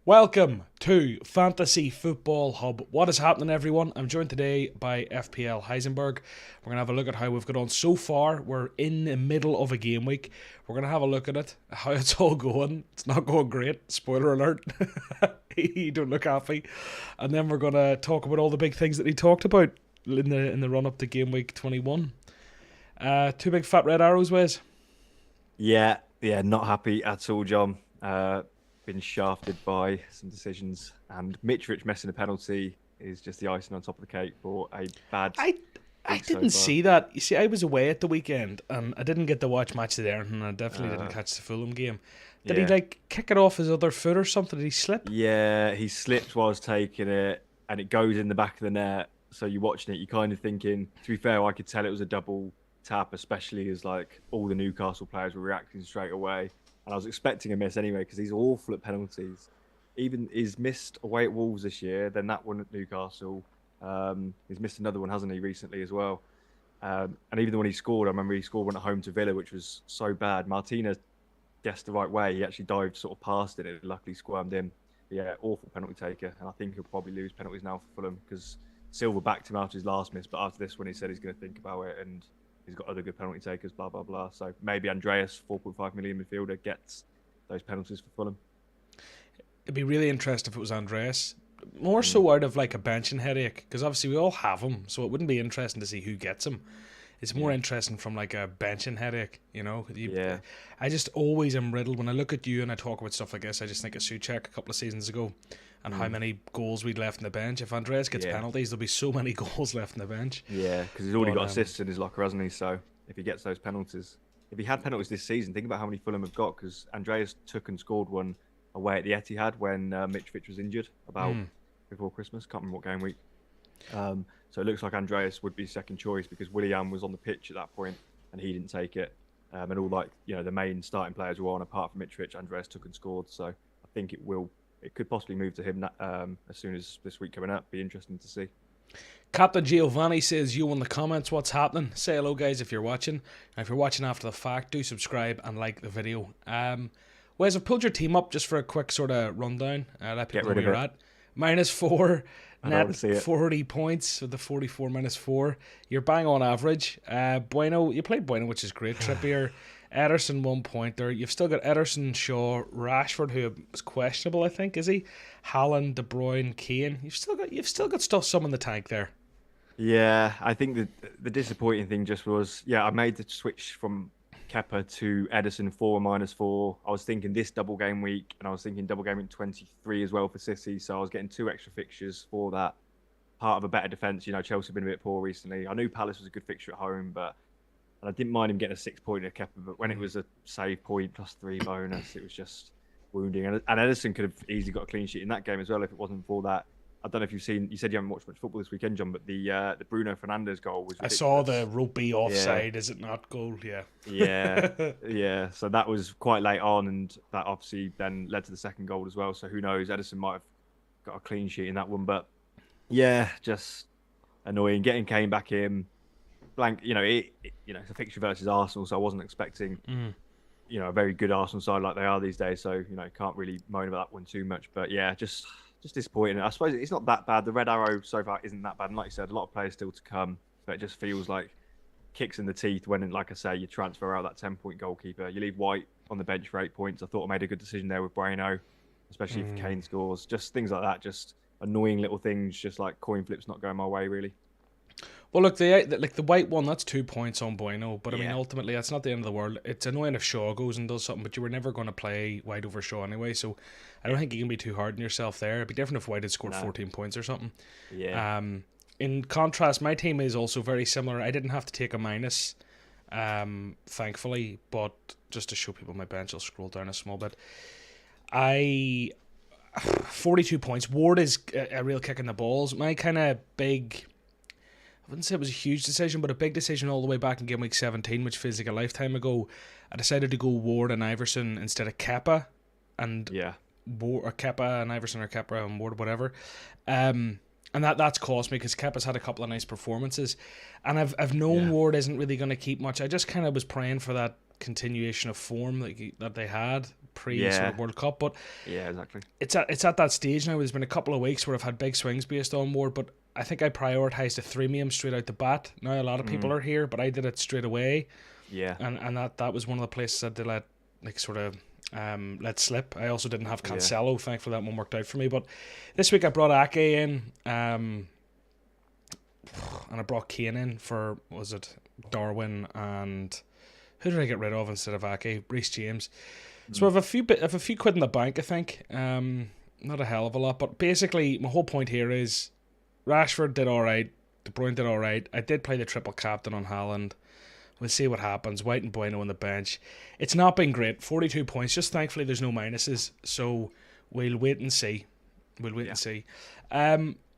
Welcome to Fantasy Football Hub. What is happening, everyone? I'm joined today by FPL Heisenberg. We're going to have a look at how we've got on so far. We're in the middle of a game week. We're going to have a look at it, how it's all going. It's not going great. Spoiler alert. You don't look happy. And then we're going to talk about all the big things that he talked about in the run-up to Game Week 21. Two big fat red arrows, Wes. Yeah, not happy at all, John. Been shafted by some decisions, and Mitrovic missing a penalty is just the icing on top of the cake for a bad. I didn't see that. You see, I was away at the weekend, and I didn't get to watch Match of the Everton, and I definitely didn't catch the Fulham game. Did he kick it off his other foot or something? Did he slip? Yeah, he slipped while I was taking it, and it goes in the back of the net. So you're watching it, you're kind of thinking. To be fair, I could tell it was a double tap, especially as like all the Newcastle players were reacting straight away. And I was expecting a miss anyway because he's awful at penalties. Even he's missed away at Wolves this year, then that one at Newcastle. He's missed another one, hasn't he, recently as well? And even the one he scored, I remember he scored one at home to Villa, which was so bad. Martinez guessed the right way. He actually dived sort of past it. It luckily squirmed in. Yeah, awful penalty taker. And I think he'll probably lose penalties now for Fulham because Silva backed him after his last miss. But after this one, he said he's going to think about it and he's got other good penalty takers, blah, blah, blah. So maybe Andreas, 4.5 million midfielder, gets those penalties for Fulham. It'd be really interesting if it was Andreas. More so out of like a benching headache, because obviously we all have him, so it wouldn't be interesting to see who gets him. It's more interesting from like a benching headache, you know? I just always am riddled. When I look at you and I talk about stuff like this, I just think of Souček a couple of seasons ago and how many goals we'd left in the bench. If Andreas gets penalties, there'll be so many goals left in the bench. Yeah, because he's already got assists in his locker, hasn't he? So if he gets those penalties. If he had penalties this season, think about how many Fulham have got, because Andreas took and scored one away at the Etihad when Mitrovic was injured about before Christmas. Can't remember what game week. So it looks like Andreas would be second choice because Willian was on the pitch at that point and he didn't take it. And all the main starting players were on apart from Mitrovic. Andreas took and scored. So I think it could possibly move to him as soon as this week coming up. Be interesting to see. Captain Giovanni says, you in the comments, what's happening? Say hello, guys, if you're watching. And if you're watching after the fact, do subscribe and like the video. Wes, I've pulled your team up just for a quick sort of rundown. Let people know where you're at. -4, net 40 points, with the 44 -4. You're bang on average. Bruyne, you played Bruyne, which is great. Trippier, Ederson 1 pointer. You've still got Ederson, Shaw, Rashford, who is questionable, I think, is he? Haaland, De Bruyne, Kane. You've still got some in the tank there. Yeah, I think the disappointing thing just was, I made the switch from Kepa to Ederson 4 -4. I was thinking this double game week, and I was thinking double game week 23 as well for City. So I was getting 2 extra fixtures for that. Part of a better defence. Chelsea have been a bit poor recently. I knew Palace was a good fixture at home, and I didn't mind him getting a 6-pointer Kepa. But when it was a save point +3 bonus, it was just wounding. And Ederson could have easily got a clean sheet in that game as well if it wasn't for that. I don't know if you said you haven't watched much football this weekend, John, but the Bruno Fernandes goal was ridiculous. I saw the rugby offside, is it not goal? Yeah. Yeah. So that was quite late on, and that obviously then led to the second goal as well. So who knows? Ederson might have got a clean sheet in that one, but yeah, just annoying. Getting Kane back in, blank. It's a fixture versus Arsenal, so I wasn't expecting, a very good Arsenal side like they are these days. So can't really moan about that one too much. But yeah, just disappointing. I suppose it's not that bad. The red arrow so far isn't that bad. And like you said, a lot of players still to come. But it just feels like kicks in the teeth when, like I say, you transfer out that 10-point goalkeeper. You leave White on the bench for 8 points. I thought I made a good decision there with Bruyne, especially if Kane scores. Just things like that. Just annoying little things, just like coin flips not going my way, really. Well, look, the White one, that's 2 points on Bruyne, but I mean, ultimately, that's not the end of the world. It's annoying if Shaw goes and does something, but you were never going to play White over Shaw anyway, so I don't think you can be too hard on yourself there. It'd be different if White had scored 14 points or something. Yeah. In contrast, my team is also very similar. I didn't have to take a minus, thankfully, but just to show people my bench, I'll scroll down a small bit. 42 points. Ward is a real kick in the balls. My kind of big... I wouldn't say it was a huge decision, but a big decision all the way back in Game Week 17, which feels like a lifetime ago. I decided to go Ward and Iverson instead of Kepa, and or Kepa and Iverson, or Kepa and Ward, whatever. And that's cost me because Kepa's had a couple of nice performances, and I've known Ward isn't really going to keep much. I just kind of was praying for that continuation of form that they had pre sort of World Cup. But yeah, exactly. It's at that stage now. There's been a couple of weeks where I've had big swings based on Ward, but I think I prioritised the freemium straight out the bat. Now a lot of people are here, but I did it straight away. Yeah, and that was one of the places I did let slip. I also didn't have Cancelo. Yeah. Thankfully that one worked out for me. But this week I brought Ake in, and I brought Kane in for, was it Darwin, and who did I get rid of instead of Ake? Reece James. So I have a few quid in the bank, I think. Not a hell of a lot, but basically my whole point here is Rashford did all right, De Bruyne did all right. I did play the triple captain on Haaland. We'll see what happens. White and Bruyne on the bench. It's not been great. 42 points. Just thankfully there's no minuses. So we'll wait and see. And see.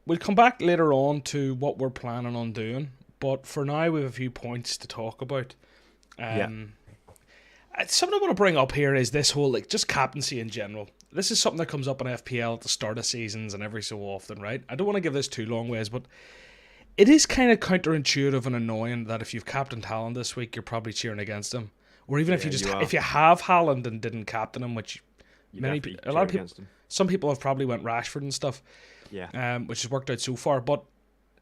We'll come back later on to what we're planning on doing. But for now we have a few points to talk about. Something I want to bring up here is this whole just captaincy in general. This is something that comes up in FPL at the start of seasons and every so often, right? I don't want to give this too long ways, but it is kind of counterintuitive and annoying that if you've captained Haaland this week, you're probably cheering against him. Or even if you have Haaland and didn't captain him, which a lot of people, some people have probably went Rashford and stuff, which has worked out so far. But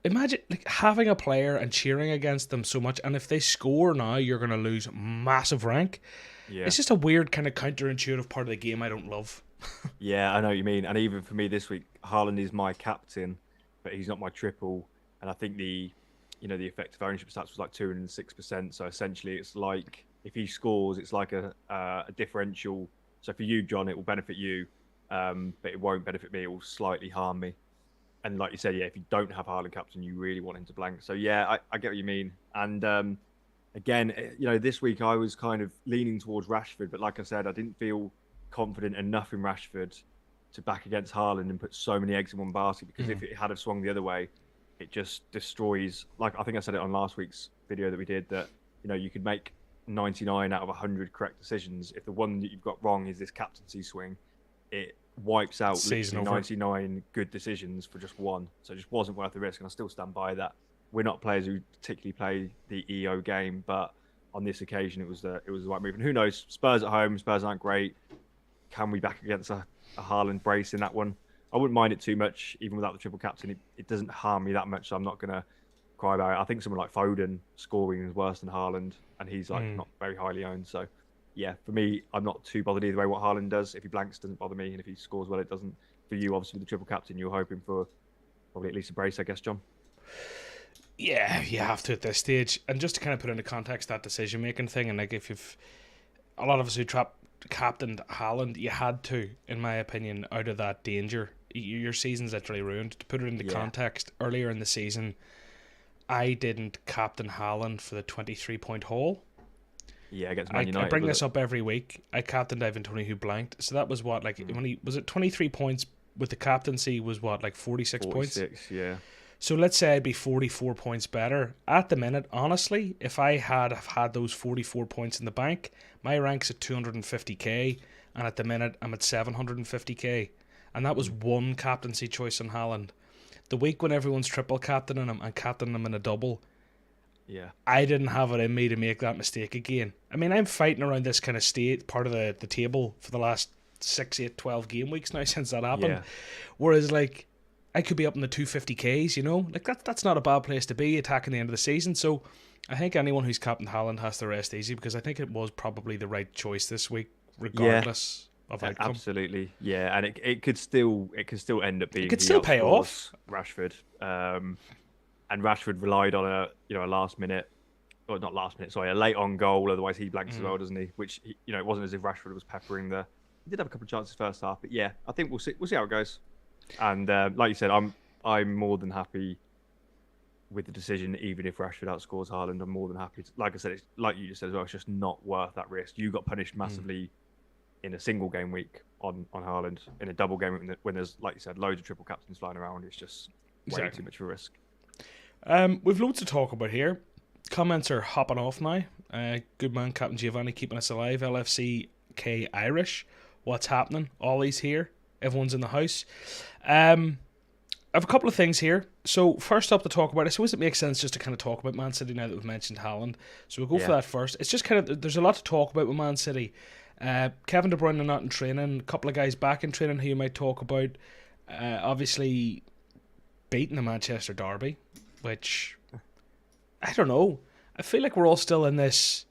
imagine having a player and cheering against them so much, and if they score now, you're going to lose massive rank. Yeah. It's just a weird kind of counterintuitive part of the game I don't love. Yeah, I know what you mean. And even for me this week, Haaland is my captain, but he's not my triple. And I think the effective ownership stats was like 206%. So essentially, it's like if he scores, it's like a differential. So for you, John, it will benefit you, but it won't benefit me. It will slightly harm me. And like you said, if you don't have Haaland captain, you really want him to blank. So I get what you mean. And again, this week I was kind of leaning towards Rashford, but like I said, I didn't feel confident enough in Rashford to back against Haaland and put so many eggs in one basket, because if it had have swung the other way, it just destroys. Like I think I said it on last week's video that we did, that you could make 99 out of 100 correct decisions. If the one that you've got wrong is this captaincy swing, it wipes out 99 good decisions for just one. So it just wasn't worth the risk, and I still stand by that. We're not players who particularly play the EO game, but on this occasion it was the right move. And who knows? Spurs at home. Spurs aren't great. Can we back against a Haaland brace in that one? I wouldn't mind it too much, even without the triple captain. It doesn't harm me that much, so I'm not going to cry about it. I think someone like Foden scoring is worse than Haaland, and he's not very highly owned. So, for me, I'm not too bothered either way what Haaland does. If he blanks, it doesn't bother me, and if he scores well, it doesn't. For you, obviously, with the triple captain, you're hoping for probably at least a brace, I guess, John. Yeah, you have to at this stage. And just to kind of put into context that decision-making thing, and if you've... A lot of us who captained Haaland, you had to, in my opinion, out of that danger. Your season's literally ruined. To put it into context, earlier in the season, I didn't captain Haaland for the 23-point haul. Yeah, against Man United. I bring this up every week. I captained Ivan Toney, who blanked. So that was what, when he was it 23 points with the captaincy, was what, 46 points? 46, yeah. So let's say I'd be 44 points better. At the minute, honestly, if I had those 44 points in the bank, my rank's at 250k, and at the minute I'm at 750k. And that was one captaincy choice on Haaland. The week when everyone's triple captaining him and captaining him in a double, I didn't have it in me to make that mistake again. I mean, I'm fighting around this kind of part of the table for the last 6, 8, 12 game weeks now since that happened. Yeah. Whereas, I could be up in the 250Ks, that's not a bad place to be attacking the end of the season. So I think anyone who's captained Haaland has to rest easy, because I think it was probably the right choice this week, regardless of outcome. Absolutely, and it could still end up being. It could still pay off. Rashford, and Rashford relied on a last minute, or not last minute, sorry, a late on goal. Otherwise, he blanks as well, doesn't he? Which it wasn't as if Rashford was peppering the. He did have a couple of chances first half, but I think we'll see how it goes. And like you said, I'm more than happy with the decision, even if Rashford outscores Haaland. I'm more than happy. Like I said, it's like you just said as well. It's just not worth that risk. You got punished massively in a single game week on Haaland. In a double game week, when there's, like you said, loads of triple captains flying around, it's just way too much of a risk. We've loads to talk about here. Comments are hopping off now. Good man, Captain Giovanni, keeping us alive. LFCK Irish. What's happening? Ollie's here. Everyone's in the house. I have a couple of things here. So first up to talk about, I suppose it makes sense just to kind of talk about Man City now that we've mentioned Haaland. So we'll go for that first. It's just kind of, there's a lot to talk about with Man City. Kevin De Bruyne not in training. A couple of guys back in training who you might talk about. Obviously, beating the Manchester Derby, which I don't know. I feel like we're all still in this.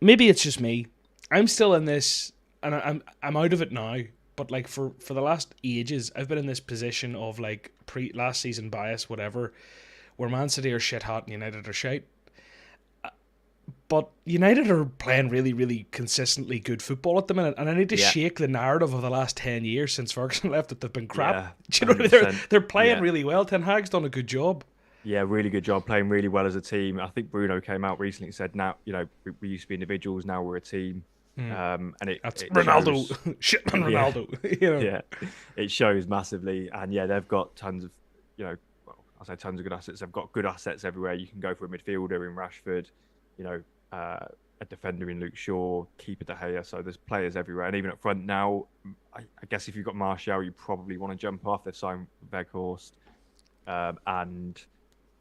Maybe it's just me. I'm still in this, and I'm out of it now. But like for the last ages, I've been in this position of like last season bias, whatever, where Man City are shit hot and United are shite. But United are playing really, really consistently good football at the minute, and I need to shake the narrative of the last 10 years since Ferguson left that they've been crap. Yeah, Do you know what I mean? They're playing really well. Ten Hag's done a good job. Yeah, really good job, playing really well as a team. I think Bruno came out recently and said, now, we used to be individuals, now we're a team. And That's it Ronaldo. shows, Shitman Ronaldo. Yeah, it shows massively. And yeah, they've got tons of, I say tons of good assets. They've got good assets everywhere. You can go for a midfielder in Rashford, a defender in Luke Shaw, keeper De Gea. So there's players everywhere. And even up front now, I guess if you've got Martial, you probably want to jump off. They've signed Weghorst, and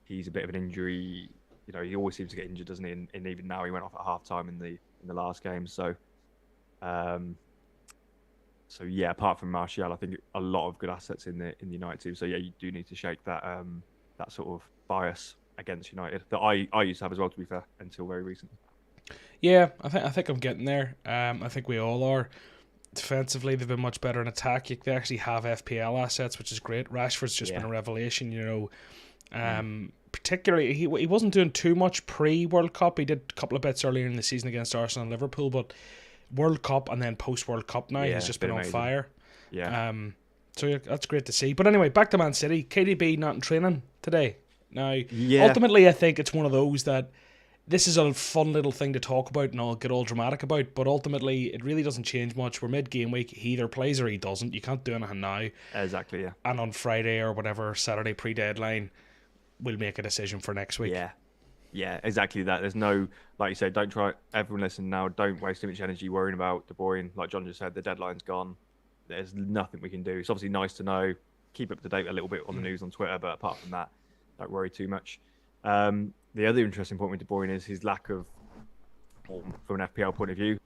he's a bit of an injury. He always seems to get injured, doesn't he? And even now, he went off at half-time in the last game. So yeah, apart from Martial, I think a lot of good assets in the United team. So yeah, you do need to shake that that sort of bias against United that I used to have as well, to be fair, until very recently. Yeah, I think I'm getting there. I think we all are. Defensively, they've been much better in attack. They actually have FPL assets, which is great. Rashford's just been a revelation, Particularly, he wasn't doing too much pre-World Cup. He did a couple of bits earlier in the season against Arsenal and Liverpool, but World Cup and then post-World Cup now, he's just been on fire. Yeah. So yeah, that's great to see. But anyway, back to Man City. KDB not in training today. Now, ultimately, I think it's one of those that this is a fun little thing to talk about and I'll get all dramatic about, but ultimately, it really doesn't change much. We're mid-game week. He either plays or he doesn't. You can't do anything now. Exactly, yeah. And on Friday or whatever, Saturday pre-deadline, we'll make a decision for next week. Yeah, exactly that. There's no, like you said, don't try, everyone listen now, don't waste too much energy worrying about De Bruyne. Like John just said, the deadline's gone. There's nothing we can do. It's obviously nice to know, keep up to date a little bit on the news on Twitter, but apart from that, don't worry too much. The other interesting point with De Bruyne is his lack of form from an FPL point of view.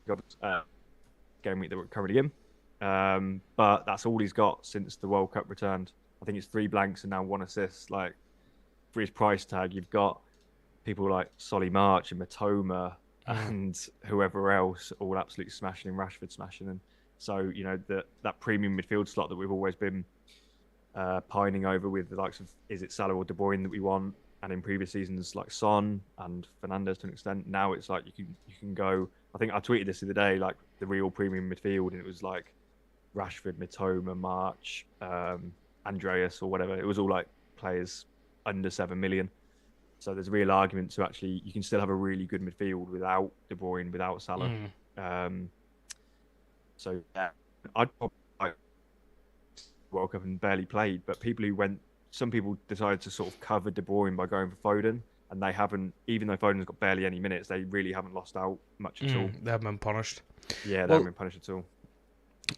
Got game week that we're currently in. But that's all he's got since the World Cup returned. I think it's 3 blanks and now 1 assist. Like, for his price tag, you've got people like Solly March and Matoma and whoever else all absolutely smashing and Rashford smashing. And so, that premium midfield slot that we've always been pining over with the likes of, is it Salah or De Bruyne that we want? And in previous seasons, like Son and Fernandes to an extent, now it's like you can go. I think I tweeted this the other day, like the real premium midfield, and it was like Rashford, Matoma, March, Andreas, or whatever. It was all like players under 7 million. So there's a real argument to actually, you can still have a really good midfield without De Bruyne, without Salah. So yeah, I'd probably World Cup and barely played, but some people decided to sort of cover De Bruyne by going for Foden, and they haven't, even though Foden's got barely any minutes, they really haven't lost out much at all. They haven't been punished. Yeah, they haven't been punished at all.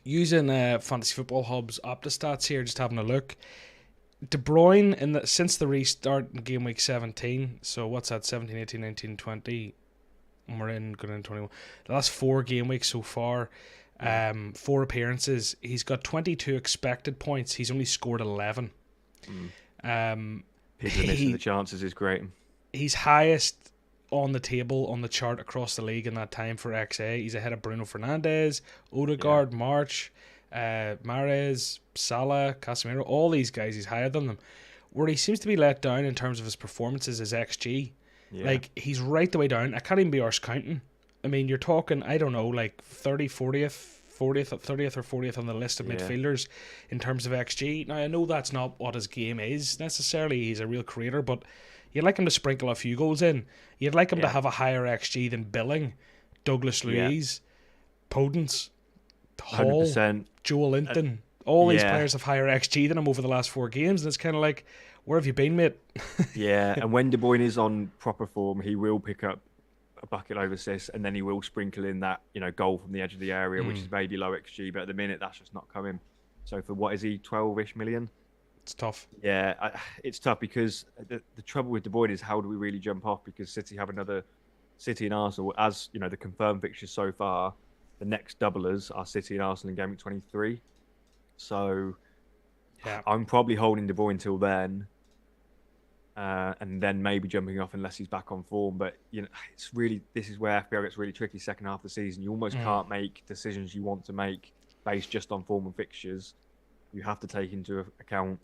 Using Fantasy Football Hub's Opta-Stats here, just having a look. De Bruyne, since the restart in game week 17, so what's that, 17, 18, 19, 20, and we're going in 21. The last 4 game weeks so far, 4 appearances, he's got 22 expected points. He's only scored 11. People missing the chances is great. He's highest on the table, on the chart across the league in that time for XA. He's ahead of Bruno Fernandes, Odegaard, March, Mahrez, Salah, Casemiro, all these guys. He's higher than them. Where he seems to be let down in terms of his performances is XG. Like, he's right the way down. I can't even be arse counting. I mean, you're talking, I don't know, like 30th, 30th or 40th on the list of midfielders in terms of XG. Now, I know that's not what his game is necessarily. He's a real creator, but you'd like him to sprinkle a few goals in. You'd like him to have a higher XG than Billing, Douglas Luiz, Podence, Hall, 100%. Joel Linton. All these players have higher XG than him over the last 4 games, and it's kind of like, where have you been, mate? And when De Bruyne is on proper form, he will pick up a bucket load of assists, and then he will sprinkle in that goal from the edge of the area, which is maybe low XG, but at the minute that's just not coming. So for what is he, 12-ish million? It's tough. Yeah, it's tough because the trouble with De Bruyne is, how do we really jump off? Because City have another City and Arsenal, as you know, the confirmed fixtures so far, the next doublers are City and Arsenal in Game Week 23. So Yeah. I'm probably holding De Bruyne until then, and then maybe jumping off unless he's back on form. But this is where FPL gets really tricky. Second half of the season, you almost can't make decisions you want to make based just on form and fixtures. You have to take into account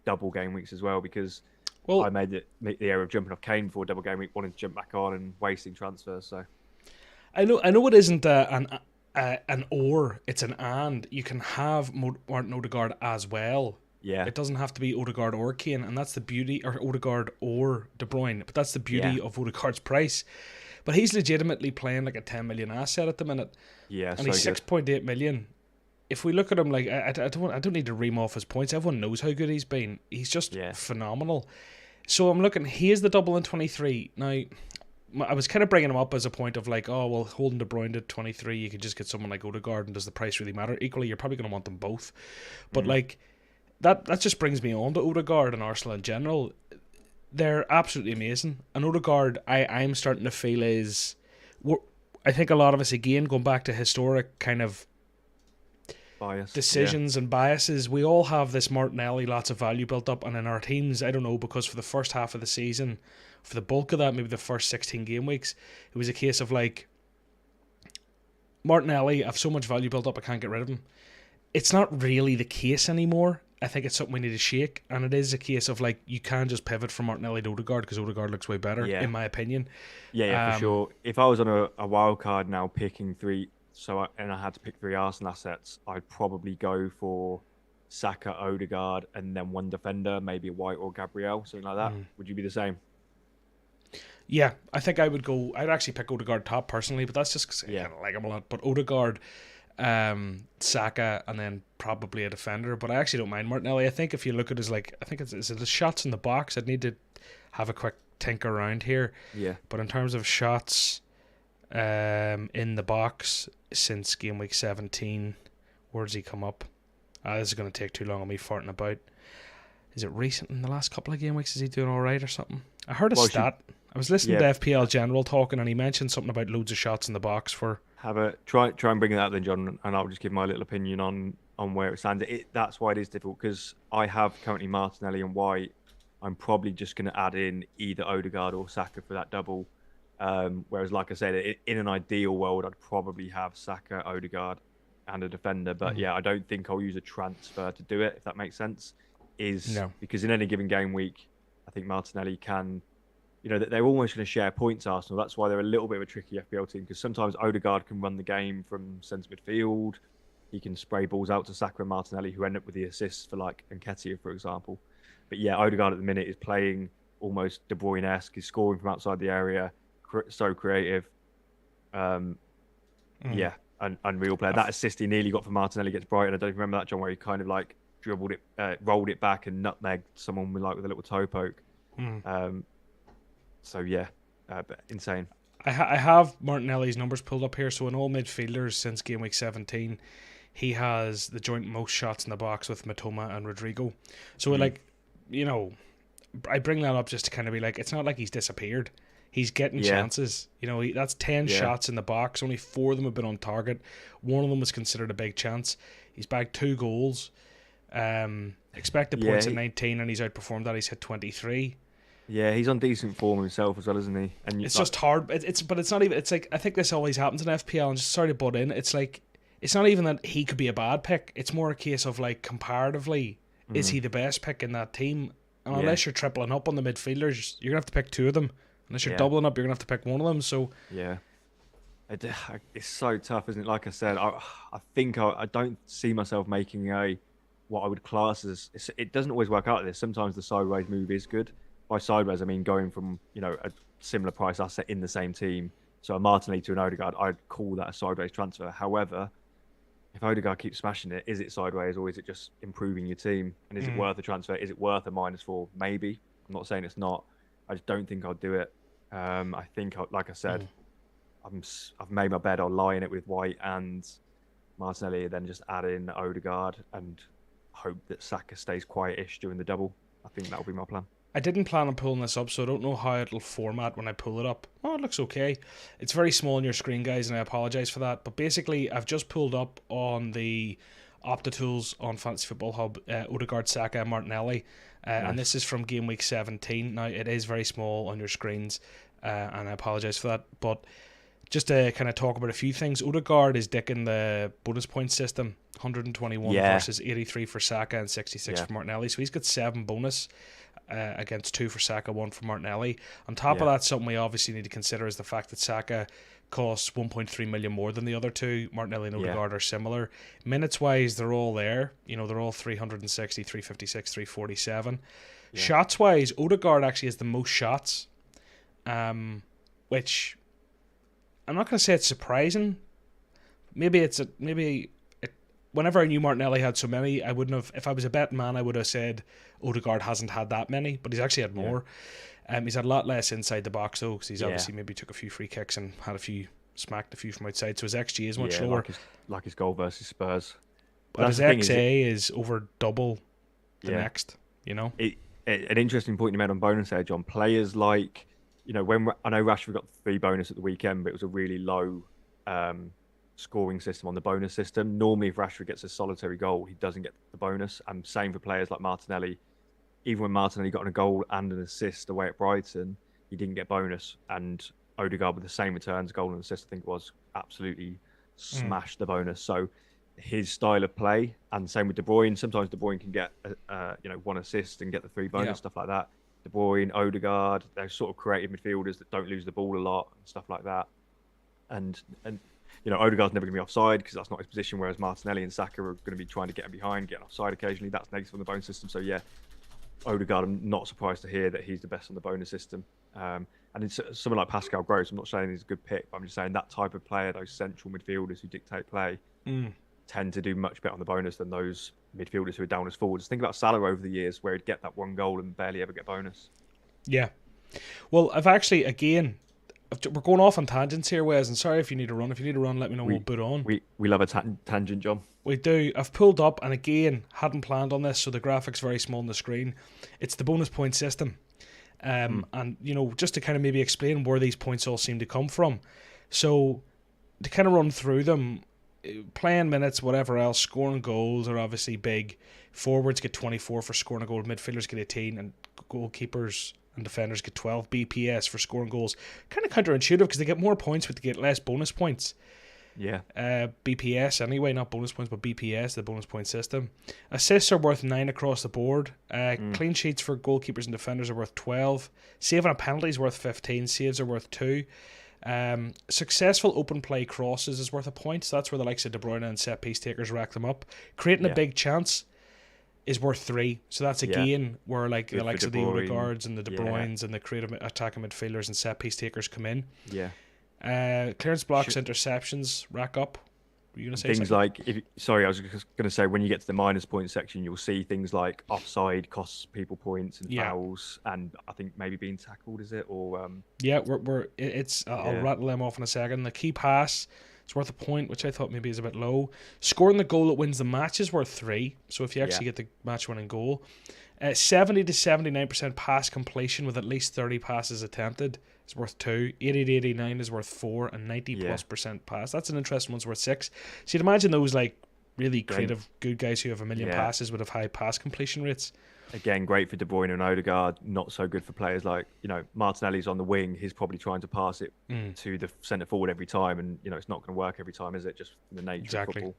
double game weeks as well, because I made the error of jumping off Kane before double game week, wanting to jump back on and wasting transfers. So I know it isn't an or, it's an and. You can have Martin Odegaard as well. Yeah, it doesn't have to be Odegaard or Kane, and that's the beauty, or Odegaard or De Bruyne. But that's the beauty of Odegaard's price. But he's legitimately playing like a 10 million asset at the minute. Yeah, and he's 6.8 million. If we look at him, like I don't need to ream off his points. Everyone knows how good he's been. He's just phenomenal. So I'm looking. He is the double in 23 now. I was kind of bringing him up as a point of like, oh well, holding De Bruyne to 23, you could just get someone like Odegaard, and does the price really matter? Equally, you're probably going to want them both. But like that just brings me on to Odegaard and Arsenal in general. They're absolutely amazing. And Odegaard, I'm starting to feel I think a lot of us, again, going back to historic kind of decisions and biases, we all have this Martinelli, lots of value built up, and in our teams, I don't know, because for the first half of the season, for the bulk of that, maybe the first 16 game weeks, it was a case of like, Martinelli, I have so much value built up, I can't get rid of him. It's not really the case anymore. I think it's something we need to shake, and it is a case of like, you can just pivot from Martinelli to Odegaard, because Odegaard looks way better, in my opinion. Yeah, for sure. If I was on a wild card now picking three, and I had to pick three Arsenal assets, I'd probably go for Saka, Odegaard, and then one defender, maybe White or Gabriel, something like that. Would you be the same? Yeah, I think I'd actually pick Odegaard top personally, but that's just because I kind of like him a lot. But Odegaard, Saka, and then probably a defender. But I actually don't mind Martinelli. I think if you look at his, like, I think it's the shots in the box. I'd need to have a quick tinker around here. Yeah. But in terms of shots in the box since game week 17, where does he come up? This is going to take too long on me farting about. Is it recent in the last couple of game weeks? Is he doing all right or something? I heard a stat. I was listening to FPL General talking, and he mentioned something about loads of shots in the box for. Have a try and bring it up then, John, and I'll just give my little opinion on where it stands. That's why it is difficult, because I have currently Martinelli and White. I'm probably just going to add in either Odegaard or Saka for that double. Whereas, like I said, in an ideal world, I'd probably have Saka, Odegaard, and a defender. But yeah, I don't think I'll use a transfer to do it, if that makes sense. Because in any given game week, I think Martinelli can. They're almost going to share points, Arsenal. That's why they're a little bit of a tricky FPL team, because sometimes Odegaard can run the game from centre midfield. He can spray balls out to Saka and Martinelli, who end up with the assists for like Nketiah, for example. But yeah, Odegaard at the minute is playing almost De Bruyne-esque. He's scoring from outside the area, so creative. Yeah, unreal player. That assist he nearly got for Martinelli against Brighton. I don't remember that, John, where he kind of like dribbled it, rolled it back and nutmegged someone with a little toe poke. So yeah, but insane. I have Martinelli's numbers pulled up here. So in all midfielders since game week 17, he has the joint most shots in the box with Matoma and Rodrigo. So I bring that up just to kind of be like, it's not like he's disappeared. He's getting chances. That's 10 shots in the box. Only 4 of them have been on target. One of them was considered a big chance. He's bagged 2 goals. Expected points at 19, and he's outperformed that. He's hit 23. Yeah, he's on decent form himself as well, isn't he? And it's just hard. But it's not even. It's like, I think this always happens in FPL. And just sorry to butt in. It's like, it's not even that he could be a bad pick. It's more a case of like, comparatively, is he the best pick in that team? And unless you're tripling up on the midfielders, you're gonna have to pick 2 of them. Unless you're doubling up, you're gonna have to pick 1 of them. So it's so tough, isn't it? Like I said, I think I don't see myself making what I would class as. It doesn't always work out like this. Sometimes the sideways move is good. By sideways, I mean going from a similar price asset in the same team. So a Martinelli to an Odegaard, I'd call that a sideways transfer. However, if Odegaard keeps smashing it, is it sideways or is it just improving your team? And is it worth a transfer? Is it worth a -4? Maybe. I'm not saying it's not. I just don't think I'll do it. I think, like I said, I've made my bed. I'll lie in it with White and Martinelli, then just add in Odegaard and hope that Saka stays quietish during the double. I think that'll be my plan. I didn't plan on pulling this up, so I don't know how it'll format when I pull it up. Oh, it looks okay. It's very small on your screen, guys, and I apologise for that. But basically, I've just pulled up on the Opta Tools on Fantasy Football Hub, Odegaard, Saka, and Martinelli. Nice. And this is from Gameweek 17. Now, it is very small on your screens, and I apologise for that. But just to kind of talk about a few things, Odegaard is dicking the bonus point system. 121 versus 83 for Saka and 66 for Martinelli. So he's got 7 bonus. Against 2 for Saka, 1 for Martinelli. On top of that, something we obviously need to consider is the fact that Saka costs 1.3 million more than the other two. Martinelli and Odegaard are similar. Minutes wise, they're all there. You know, they're all 360, 356, 347. Shots wise, Odegaard actually has the most shots, which I'm not going to say it's surprising. Whenever I knew Martinelli had so many, I wouldn't have. If I was a betting man, I would have said Odegaard hasn't had that many, but he's actually had more. He's had a lot less inside the box though, because he's obviously maybe took a few free kicks and smacked a few from outside. So his XG is much lower. Like his goal versus Spurs. But his XA is over double the next. You know, an interesting point you made on bonus there, John. Players like, you know, when I know Rashford got the 3 bonus at the weekend, but it was a really low scoring system on the bonus system. Normally, if Rashford gets a solitary goal, he doesn't get the bonus. And same for players like Martinelli. Even when Martinelli got a goal and an assist away at Brighton, he didn't get bonus. And Odegaard, with the same returns, goal and assist, I think it was, absolutely smashed the bonus. So his style of play, and same with De Bruyne. Sometimes De Bruyne can get 1 assist and get the 3 bonus, stuff like that. De Bruyne, Odegaard, they're sort of creative midfielders that don't lose the ball a lot and stuff like that. And you know, Odegaard's never going to be offside because that's not his position, whereas Martinelli and Saka are going to be trying to get him behind, getting offside occasionally. That's negative on the bonus system. So, Odegaard, I'm not surprised to hear that he's the best on the bonus system. And it's someone like Pascal Gross. I'm not saying he's a good pick, but I'm just saying that type of player, those central midfielders who dictate play, tend to do much better on the bonus than those midfielders who are down as forwards. Think about Salah over the years, where he'd get that 1 goal and barely ever get bonus. Yeah. Well, I've actually, again... We're going off on tangents here, Wes, and sorry if you need to run. If you need to run, let me know. We'll put on. We love a tangent, John. We do. I've pulled up, and again, hadn't planned on this, so the graphic's very small on the screen. It's the bonus point system. And, you know, just to kind of maybe explain where these points all seem to come from. So, to kind of run through them, playing minutes, whatever else, scoring goals are obviously big. Forwards get 24 for scoring a goal, midfielders get 18, and goalkeepers and defenders get 12 BPS for scoring goals. Kind of counterintuitive because they get more points but they get less bonus points. Yeah. BPS anyway, not bonus points, but BPS, the bonus point system. Assists are worth 9 across the board. Clean sheets for goalkeepers and defenders are worth 12. Saving a penalty is worth 15. Saves are worth 2. Successful open play crosses is worth a point. So that's where the likes of De Bruyne and set piece takers rack them up. Creating a big chance is worth 3. So that's again where like the likes of the Odegaards and the De Bruynes and the creative attacking midfielders and set piece takers come in. Yeah. Clearance blocks, interceptions rack up. Were you going to say things something? like I was just going to say, when you get to the minus point section, you'll see things like offside costs people points and fouls, and I think maybe being tackled, is it? Or I'll rattle them off in a second. The key pass, it's worth a point, which I thought maybe is a bit low. Scoring the goal that wins the match is worth 3. So if you actually get the match-winning goal, 70 to 79% pass completion with at least 30 passes attempted is worth 2. 80 to 89 is worth 4, and 90+% pass. That's an interesting one's worth 6. So you'd imagine those like really creative, good guys who have a million passes would have high pass completion rates. Again, great for De Bruyne and Odegaard. Not so good for players like, Martinelli's on the wing. He's probably trying to pass it to the centre forward every time, and it's not going to work every time, is it? Just the nature of football.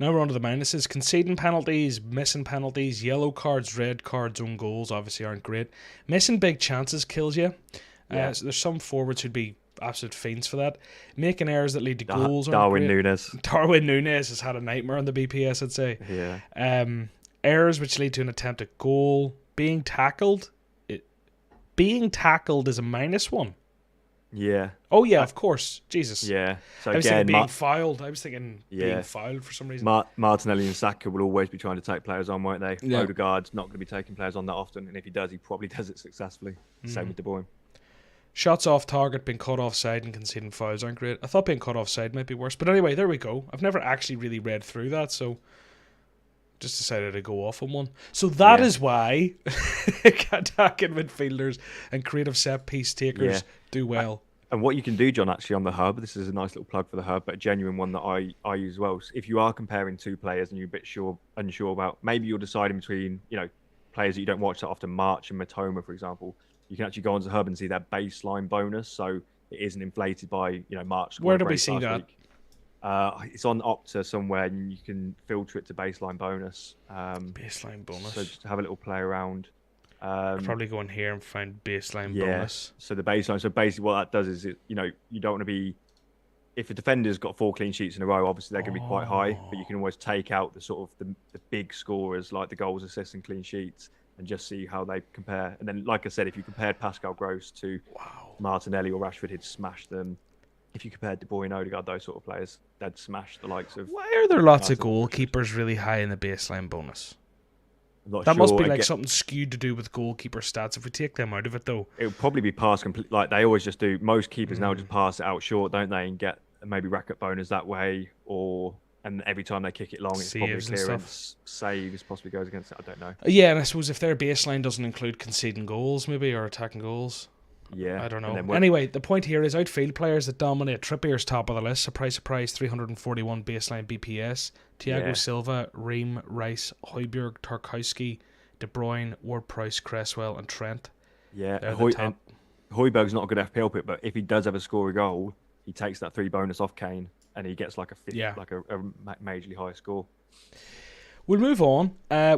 Now we're on to the minuses. Conceding penalties, missing penalties, yellow cards, red cards, own goals obviously aren't great. Missing big chances kills you. So there's some forwards who'd be absolute fiends for that. Making errors that lead to goals. Darwin Núñez has had a nightmare on the BPS, I'd say. Yeah. Errors which lead to an attempt at goal. Being tackled. Being tackled is a -1. Yeah. Oh yeah, of course. Jesus. Yeah. So I was thinking being fouled. I was thinking being fouled for some reason. Martinelli and Saka will always be trying to take players on, won't they? Yeah. Odegaard's not going to be taking players on that often, and if he does, he probably does it successfully. Same with De Bruyne. Shots off target, being caught offside and conceding fouls aren't great. I thought being caught offside might be worse. But anyway, there we go. I've never actually really read through that, so Just decided to go off on one. So that is why attacking midfielders and creative set piece Yeah. takers do well. And what you can do, John, actually on the hub, this is a nice little plug for the hub, but a genuine one that I use as well. So if you are comparing two players and you're a bit unsure about, maybe you're deciding between, players that you don't watch that often, March and Matoma, for example, you can actually go onto the hub and see their baseline bonus. So it isn't inflated by, March. Where do we see that? Week. It's on Opta somewhere, and you can filter it to baseline bonus. Baseline bonus. So just have a little play around. I'll probably go in here and find baseline bonus. So the baseline. So basically, what that does is, you don't want to be. If a defender's got 4 clean sheets in a row, obviously they're going to be quite high. But you can always take out the sort of the big scorers like the goals, assists, and clean sheets, and just see how they compare. And then, like I said, if you compared Pascal Gross to Martinelli or Rashford, he'd smash them. If you compared De Bruyne, Odegaard, those sort of players, they'd smash the likes of. Why are there lots of goalkeepers really high in the baseline bonus? That must be like something skewed to do with goalkeeper stats. If we take them out of it, though, it would probably be pass complete. Like they always just do. Most keepers now just pass it out short, don't they, and get maybe rack up bonus that way, and every time they kick it long, it's probably clearance, saves, possibly goes against it. I don't know. Yeah, and I suppose if their baseline doesn't include conceding goals, maybe, or attacking goals. Yeah, I don't know. Anyway, the point here is outfield players that dominate. Trippier's top of the list. Surprise, 341 baseline BPS. Thiago Silva, Ream, Rice, Højbjerg, Tarkowski, De Bruyne, Ward-Prowse, Cresswell, and Trent. Yeah, Højbjerg's not a good FPL pick, but if he does ever score a goal, he takes that 3 bonus off Kane, and he gets like a majorly high score. We'll move on.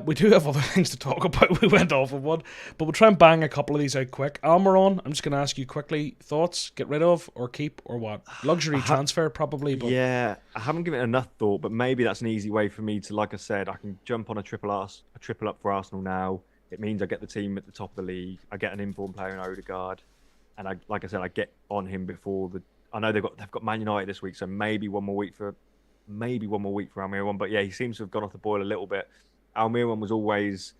We do have other things to talk about. We went off of one, but we'll try and bang a couple of these out quick. Almiron, I'm just going to ask you quickly, thoughts? Get rid of or keep or what? Luxury transfer probably. But yeah, I haven't given it enough thought, but maybe that's an easy way for me to, like I said, I can jump on a triple up for Arsenal now. It means I get the team at the top of the league. I get an informed player in Odegaard, and like I said, I get on him before I know they've got Man United this week, so maybe one more week for Almiron. But yeah, he seems to have gone off the boil a little bit. Almiron was always,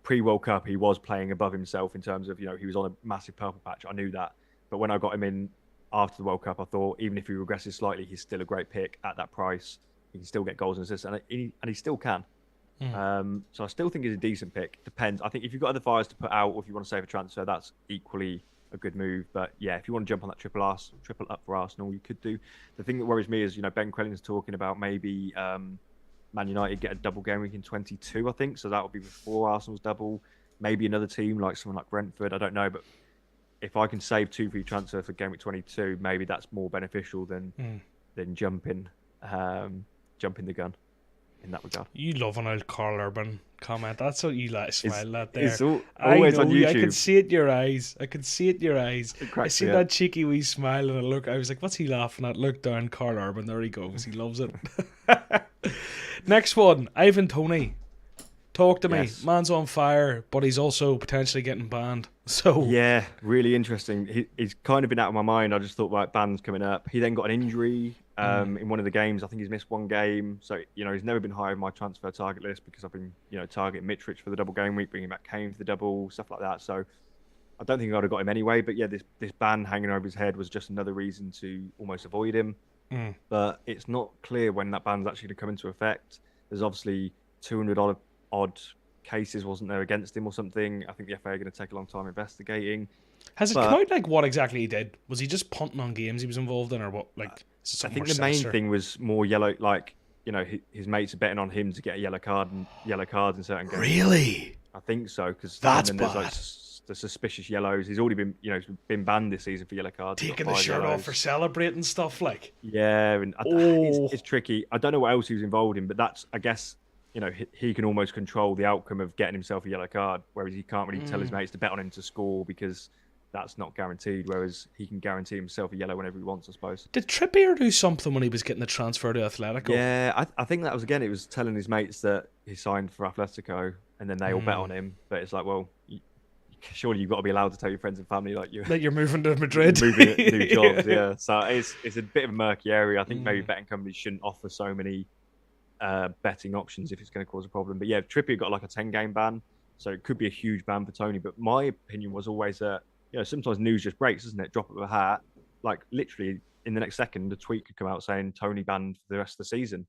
pre-World Cup, he was playing above himself in terms of, he was on a massive purple patch. I knew that. But when I got him in after the World Cup, I thought even if he regresses slightly, he's still a great pick at that price. He can still get goals and assists, and he still can. So I still think he's a decent pick. Depends. I think if you've got other fires to put out, or if you want to save a transfer, that's equally a good move. But yeah, if you want to jump on that triple up for Arsenal, you could do. The thing that worries me is, Ben Crelling's talking about maybe Man United get a double game week in 22, I think. So that would be before Arsenal's double. Maybe another team like someone like Brentford, I don't know. But if I can save 2 free transfer for game week 22, maybe that's more beneficial than jumping the gun in that regard. You love an old Carl Urban comment. That's what you like smile at there. It's always on YouTube. I can see it in your eyes. I see that cheeky wee smile and I was like, what's he laughing at? Look down, Carl Urban. There he goes. He loves it. Next one, Ivan Toney. Talk to me. Man's on fire, but he's also potentially getting banned. So yeah, really interesting. He's kind of been out of my mind. I just thought, right, ban's coming up. He then got an injury in one of the games. I think he's missed one game. So, he's never been high on my transfer target list because I've been, targeting Mitrovic for the double game week, bringing back Kane for the double, stuff like that. So I don't think I'd have got him anyway. But yeah, this ban hanging over his head was just another reason to almost avoid him. But it's not clear when that ban's actually going to come into effect. There's obviously 200 odd cases, wasn't there, against him or something. I think the FA are going to take a long time investigating. Has it come out like what exactly he did? Was he just punting on games he was involved in, or what? Like, I think the main thing was more yellow. Like, his mates are betting on him to get a yellow card and yellow cards in certain games. Really? I think so, because that's bad. There's like the suspicious yellows. He's already been, been banned this season for yellow cards. Taking the shirt off for celebrating stuff, like. Yeah, and it's tricky. I don't know what else he was involved in, but that's, I guess. He can almost control the outcome of getting himself a yellow card, whereas he can't really tell his mates to bet on him to score because that's not guaranteed, whereas he can guarantee himself a yellow whenever he wants, I suppose. Did Trippier do something when he was getting the transfer to Atletico? Yeah, I think that was, again, it was telling his mates that he signed for Atletico, and then they all bet on him. But it's like, well, surely you've got to be allowed to tell your friends and family that you're moving to Madrid. Moving to new jobs, yeah. So it's a bit of a murky area. I think maybe betting companies shouldn't offer so many betting options if it's going to cause a problem. But yeah, Trippier got like a 10-game ban, so it could be a huge ban for Toney. But my opinion was always that, sometimes news just breaks, doesn't it? Drop of a hat. Like, literally, in the next second, a tweet could come out saying Toney banned for the rest of the season.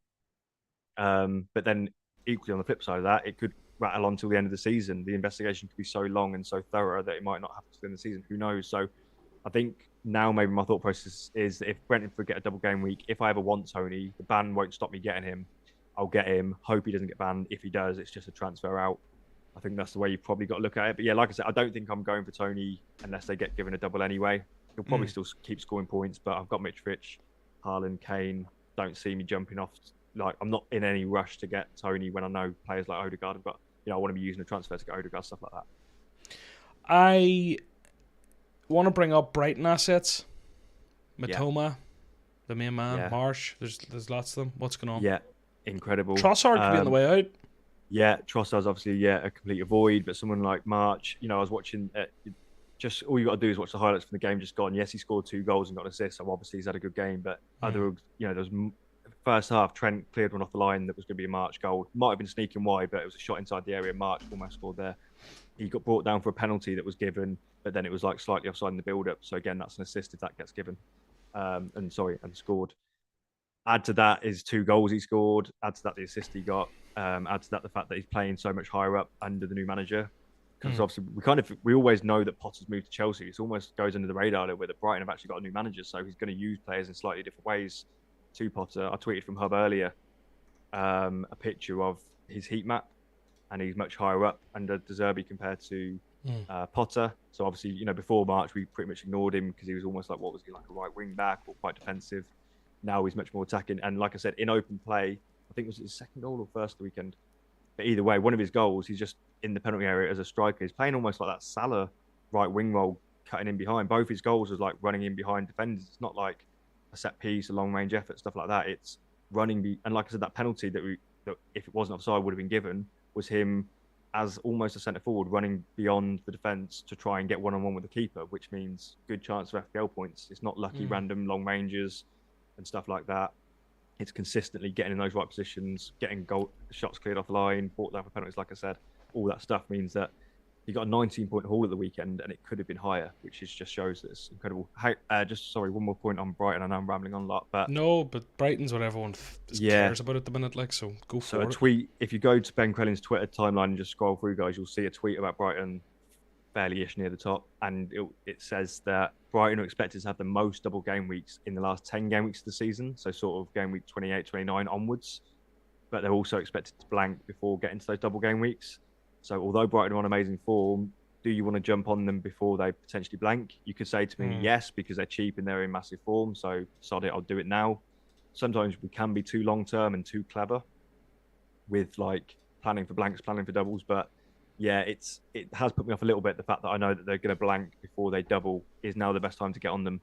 But then equally on the flip side of that, it could rattle on till the end of the season. The investigation could be so long and so thorough that it might not happen to the end of the season. Who knows? So I think now maybe my thought process is that if Brentford get a double game week, if I ever want Tony, the ban won't stop me getting him. I'll get him. Hope he doesn't get banned. If he does, it's just a transfer out. I think that's the way you've probably got to look at it. But yeah, like I said, I don't think I'm going for Tony unless they get given a double anyway. He'll probably still keep scoring points, but I've got Mitrovic, Haaland, Kane. Don't see me jumping off. Like, I'm not in any rush to get Tony when I know players like Odegaard have got, I want to be using a transfer to get Odegaard, stuff like that. I want to bring up Brighton assets. Matoma, the main man, Marsh. There's lots of them. What's going on? Yeah, incredible. Trossard could be on the way out. Yeah, Trossard's obviously a complete avoid, but someone like March, I was watching. Just all you got to do is watch the highlights from the game just gone. Yes, he scored 2 goals and got an assist, so obviously he's had a good game. But there was first half, Trent cleared one off the line that was going to be a March goal. Might have been sneaking wide, but it was a shot inside the area. March almost scored there. He got brought down for a penalty that was given, but then it was like slightly offside in the build-up. So again, that's an assist if that gets given. And scored. Add to that is 2 goals he scored. Add to that the assist he got. Add to that the fact that he's playing so much higher up under the new manager. Because obviously we always know that Potter's moved to Chelsea. It almost goes under the radar a little bit that Brighton have actually got a new manager, so he's going to use players in slightly different ways to Potter. I tweeted from Hub earlier a picture of his heat map, and he's much higher up under De Zerbi compared to Potter. So obviously, before March, we pretty much ignored him because he was almost like, what was he, like a right wing back or quite defensive. Now he's much more attacking. And like I said, in open play, I think it was his second goal or first the weekend. But either way, one of his goals, he's just in the penalty area as a striker. He's playing almost like that Salah right wing role, cutting in behind. Both his goals was like running in behind defenders. It's not like a set piece, a long range effort, stuff like that. It's running. And like I said, that penalty that if it wasn't offside would have been given was him as almost a centre forward running beyond the defence to try and get one-on-one with the keeper, which means good chance of FPL points. It's not lucky random long ranges and stuff like that. It's consistently getting in those right positions, getting goal shots cleared off the line, brought down for penalties, like I said. All that stuff means that he got a 19-point haul at the weekend, and it could have been higher, which just shows that it's incredible. One more point on Brighton. I know I'm rambling on a lot, but Brighton's what everyone cares about at the minute. So go for it. So a tweet. If you go to Ben Crellin's Twitter timeline and just scroll through, guys, you'll see a tweet about Brighton, fairly-ish near the top, and it says that Brighton are expected to have the most double game weeks in the last 10 game weeks of the season, so sort of game week 28, 29 onwards. But they're also expected to blank before getting to those double game weeks. So although Brighton are on amazing form, do you want to jump on them before they potentially blank? You could say to me, yes, because they're cheap and they're in massive form. So sod it, I'll do it now. Sometimes we can be too long-term and too clever with like planning for blanks, planning for doubles. But yeah, it has put me off a little bit. The fact that I know that they're going to blank before they double is now the best time to get on them.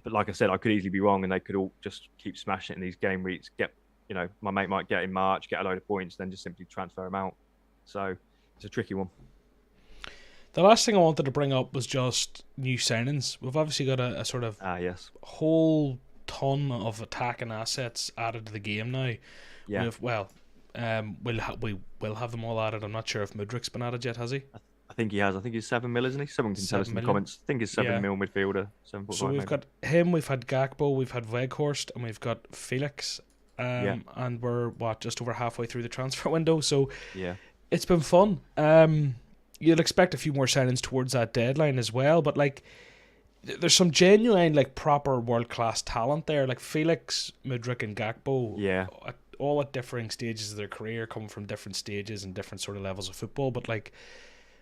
But like I said, I could easily be wrong and they could all just keep smashing it in these game weeks. My mate might get in March, get a load of points, then just simply transfer them out. So it's a tricky one. The last thing I wanted to bring up was just new signings. We've obviously got a sort of whole ton of attacking assets added to the game now. Yeah. We will have them all added. I'm not sure if Mudryk's been added yet, has he? I think he has. I think he's 7 mil, isn't he? Someone can tell us in the comments. I think he's 7 mil midfielder. 7.5 so we've got him, we've had Gakpo, we've had Weghorst, and we've got Felix. And we're just over halfway through the transfer window. So it's been fun. You'll expect a few more signings towards that deadline as well, but like there's some genuine like proper world class talent there, like Felix, Mudryk, and Gakpo. All at differing stages of their career, coming from different stages and different sort of levels of football, but like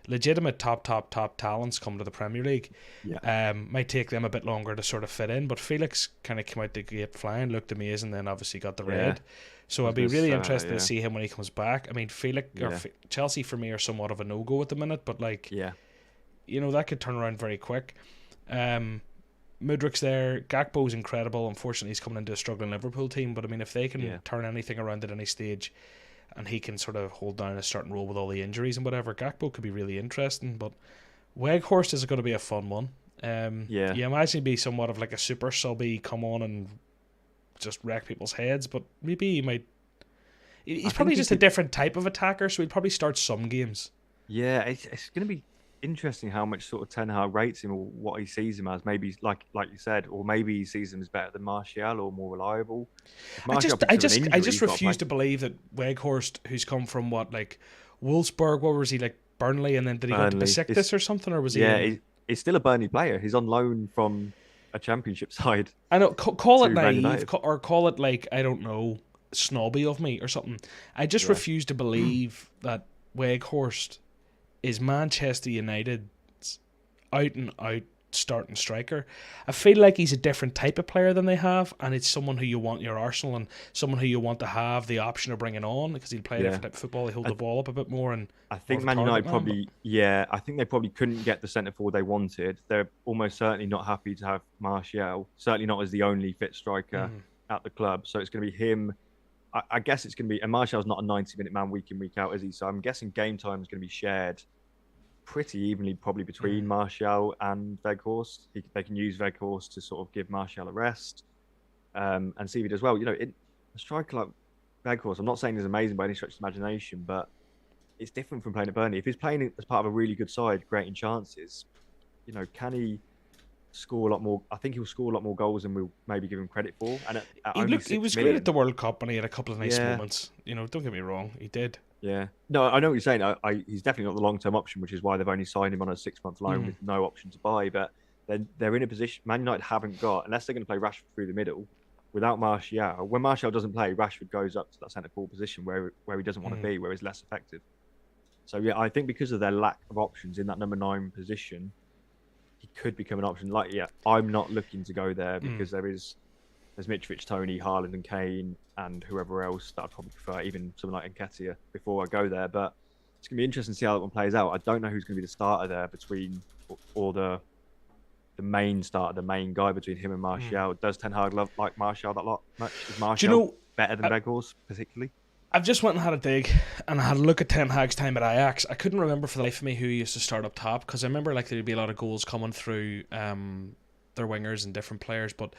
legitimate top talents come to the Premier League. Might take them a bit longer to sort of fit in, but Felix kind of came out the gate flying, looked amazing, then obviously got the red. So I'd be really interested to see him when he comes back. I mean, Felix Chelsea for me are somewhat of a no-go at the minute, but like that could turn around very quick. Mudryk's there, Gakpo's incredible. Unfortunately, he's coming into a struggling Liverpool team, but I mean, if they can turn anything around at any stage and he can sort of hold down a starting role with all the injuries and whatever, Gakpo could be really interesting. But Weghorst is going to be a fun one. You imagine he'd be somewhat of like a super subby, come on and just wreck people's heads, but maybe he might. He's probably just a different type of attacker, so he'd probably start some games. Yeah, it's going to be interesting how much sort of Ten Hag rates him or what he sees him as. Maybe like you said, or maybe he sees him as better than Martial or more reliable. If Martial picks up an I injury, just he's got to refuse play. to believe that Weghorst, who's come from like Wolfsburg, what was he like Burnley, and then did he go to Burnley. Besiktas or something, or was he Yeah, in? he's still a Burnley player. He's on loan from a Championship side I know, call it to Man naive, United. or call it like I don't know, snobby of me or something. I just Yeah, refuse to believe that Weghorst is Manchester United's out and out starting striker. I feel like he's a different type of player than they have, and it's someone who you want in your arsenal and someone who you want to have the option of bringing on because he'll play a yeah. different type of football. He hold I, the ball up a bit more and I more think of a Man target United man. But probably, yeah, I think they probably couldn't get the centre forward they wanted. They're almost certainly not happy to have Martial, certainly not as the only fit striker at the club. So it's going to be him. I guess it's going to be, and Martial's not a 90-minute man week in, week out, is he? So I'm guessing game time is going to be shared pretty evenly, probably between Martial and Weghorst. They can use Weghorst to sort of give Martial a rest and see if he does well. A striker like Weghorst, I'm not saying he's amazing by any stretch of the imagination, but it's different from playing at Burnley. If he's playing as part of a really good side, creating chances, can he score a lot more? I think he'll score a lot more goals than we'll maybe give him credit for. And at only he 6 was great at million, the World Cup and he had a couple of nice yeah, moments. Don't get me wrong, he did. yeah. No, I know what you're saying. He's definitely not the long-term option, which is why they've only signed him on a 6-month loan with no option to buy. But they're in a position Man United haven't got, unless they're going to play Rashford through the middle, without Martial. When Martial doesn't play, Rashford goes up to that centre forward position where he doesn't want to be, where he's less effective. So yeah, I think because of their lack of options in that number 9 position, he could become an option. I'm not looking to go there because there's Mitrovic, Tony, Haaland, and Kane, and whoever else that I'd probably prefer, even someone like Nketiah before I go there. But it's gonna be interesting to see how that one plays out. I don't know who's gonna be the starter there between, or the main starter, the main guy between him and Martial. Does Ten Hag like Martial that much? Is Martial better than Weghorst particularly? I've just went and had a dig, and I had a look at Ten Hag's time at Ajax. I couldn't remember for the life of me who he used to start up top, because I remember like there'd be a lot of goals coming through their wingers and different players. But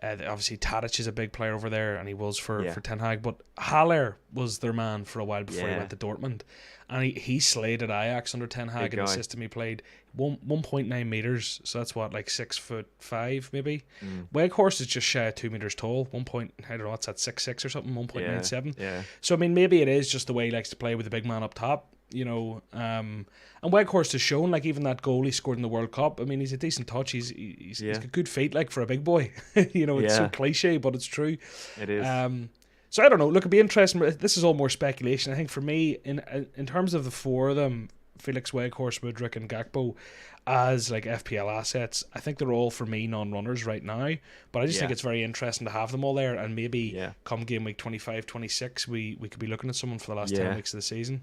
obviously Tadic is a big player over there, and he was for Ten Hag. But Haller was their man for a while before he went to Dortmund, and he slayed at Ajax under Ten Hag in the system he played. 1.9 meters, so that's what, like 6'5" maybe. Weghorst is just shy of 2 meters tall. I don't know, what's that, 6'6" or something, 1.97. Yeah. So I mean, maybe it is just the way he likes to play with the big man up top. And Weghorst has shown, like, even that goal he scored in the World Cup, I mean, he's a decent touch. He's got good feet, like, for a big boy. It's so cliche, but it's true. It is. So I don't know. Look, it'd be interesting. This is all more speculation. I think for me, in terms of the four of them, Felix, Weghorst, Mudryk, and Gakpo, as like FPL assets, I think they're all for me non-runners right now. But I just think it's very interesting to have them all there, and maybe come game week 25, 26, we could be looking at someone for the last 10 weeks of the season.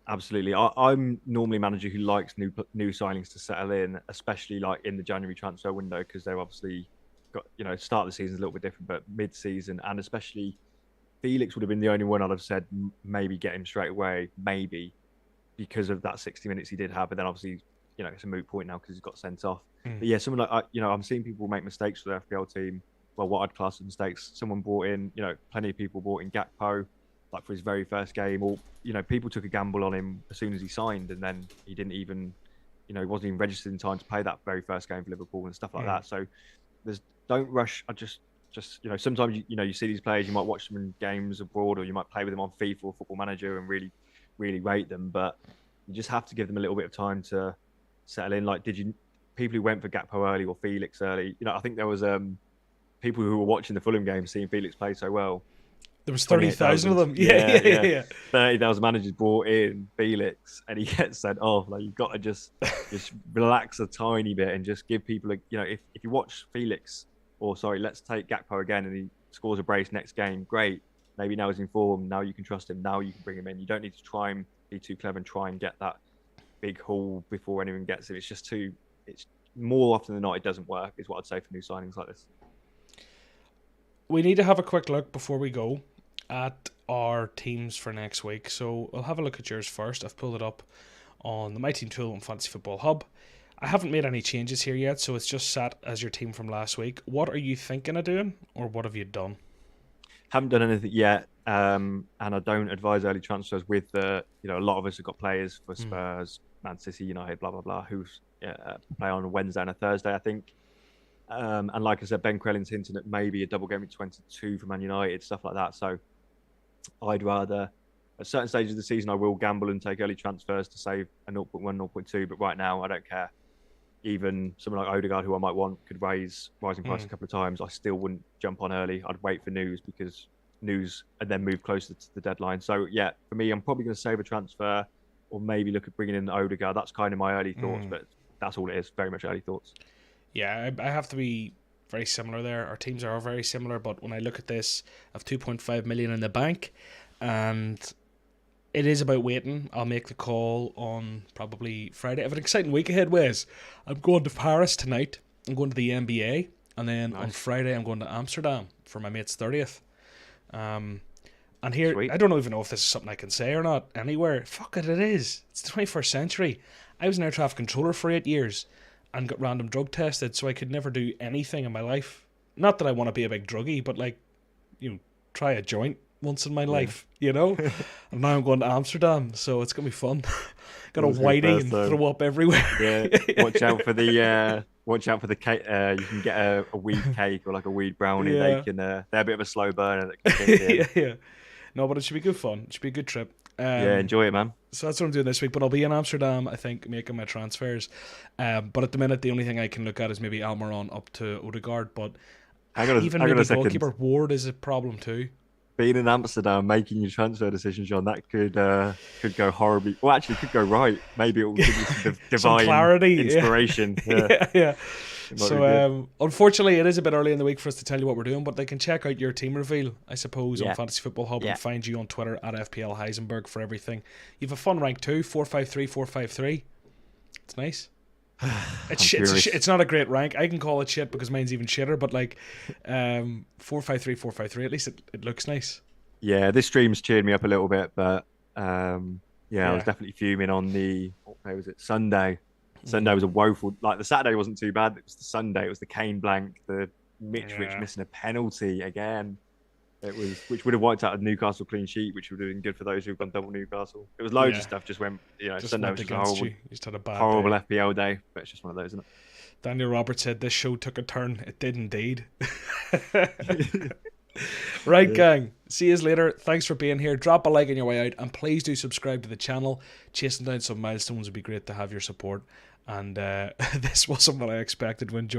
Absolutely. I'm normally a manager who likes new signings to settle in, especially like in the January transfer window, because they've obviously got, start of the season is a little bit different, but mid-season, and especially Felix would have been the only one I'd have said maybe get him straight away, maybe, because of that 60 minutes he did have. But then obviously, it's a moot point now because he's got sent off. But yeah, someone like, I'm seeing people make mistakes with their FPL team. Well, what I'd class as mistakes. Someone brought in, plenty of people brought in Gakpo, like for his very first game, or, people took a gamble on him as soon as he signed, and then he didn't even, he wasn't even registered in time to play that very first game for Liverpool and stuff like that. So don't rush. I just, sometimes, you see these players, you might watch them in games abroad, or you might play with them on FIFA or Football Manager and really, really rate them. But you just have to give them a little bit of time to settle in. Like, people who went for Gakpo early or Felix early, I think there was people who were watching the Fulham game seeing Felix play so well. There was 30,000 of them. Yeah. 30,000 managers brought in Felix, and he gets sent off. Like, you've got to just relax a tiny bit and just give people if you watch Felix, let's take Gakpo again, and he scores a brace next game, great. Maybe now he's in form. Now you can trust him. Now you can bring him in. You don't need to try and be too clever and try and get that big haul before anyone gets it. It's more often than not, it doesn't work, is what I'd say for new signings like this. We need to have a quick look before we go at our teams for next week. So I'll have a look at yours first. I've pulled it up on the My Team tool on Fantasy Football Hub. I haven't made any changes here yet, so it's just sat as your team from last week. What are you thinking of doing, or what have you done? Haven't done anything yet, and I don't advise early transfers with a lot of us have got players for Spurs, Man City, United, blah blah blah, who's play on a Wednesday and a Thursday, I think. And like I said, Ben Crellin's hinting at maybe a double game in 22 for Man United, stuff like that. So I'd rather, at certain stages of the season, I will gamble and take early transfers to save a 0.1, 0.2. But right now, I don't care. Even someone like Odegaard, who I might want, could raise rising price a couple of times. I still wouldn't jump on early. I'd wait for news and then move closer to the deadline. So yeah, for me, I'm probably going to save a transfer or maybe look at bringing in Odegaard. That's kind of my early thoughts, but that's all it is. Very much early thoughts. Yeah, I have to be very similar there. Our teams are very similar, but when I look at this, I have 2.5 million in the bank, and it is about waiting. I'll make the call on probably Friday. I have an exciting week ahead, Wes. I'm going to Paris tonight. I'm going to the NBA, and then on Friday I'm going to Amsterdam for my mate's 30th. And here, sweet. I don't even know if this is something I can say or not anywhere. Fuck it, it is. It's the 21st century. I was an air traffic controller for 8 years and got random drug tested, so I could never do anything in my life. Not that I want to be a big druggie, but try a joint once in my life, And now I'm going to Amsterdam, so it's going to be fun. Got a whitey and throw up everywhere. Yeah, watch out for the cake. You can get a weed cake or like a weed brownie. Yeah. They're a bit of a slow burner. That can yeah. No, but it should be good fun. It should be a good trip. Enjoy it, man. So that's what I'm doing this week. But I'll be in Amsterdam, I think, making my transfers. But at the minute, the only thing I can look at is maybe Almiron up to Odegaard. But even maybe goalkeeper Ward is a problem too. Being in Amsterdam, making your transfer decisions, John, that could go horribly. Well, actually, could go right. Maybe it will give you some divine clarity, inspiration. Yeah. So, unfortunately, it is a bit early in the week for us to tell you what we're doing, but they can check out your team reveal, I suppose, on Fantasy Football Hub and find you on Twitter at FPL Heisenberg for everything. You have a fun rank too, 453, 453. It's nice. It's not a great rank. I can call it shit because mine's even shitter, but 453, 453, at least it looks nice. Yeah, this stream's cheered me up a little bit, but I was definitely fuming on what day was it? Sunday. Sunday was a woeful. The Saturday wasn't too bad. It was the Sunday. It was the Kane blank, the Mitrovic missing a penalty again. It was, which would have wiped out a Newcastle clean sheet, which would have been good for those who've gone double Newcastle. It was loads of stuff. Just went, Sunday was just a horrible FPL day. But it's just one of those, isn't it? Daniel Roberts said this show took a turn. It did indeed. Right, gang. See you later. Thanks for being here. Drop a like on your way out, and please do subscribe to the channel. Chasing down some milestones would be great to have your support. And this wasn't what I expected when joining.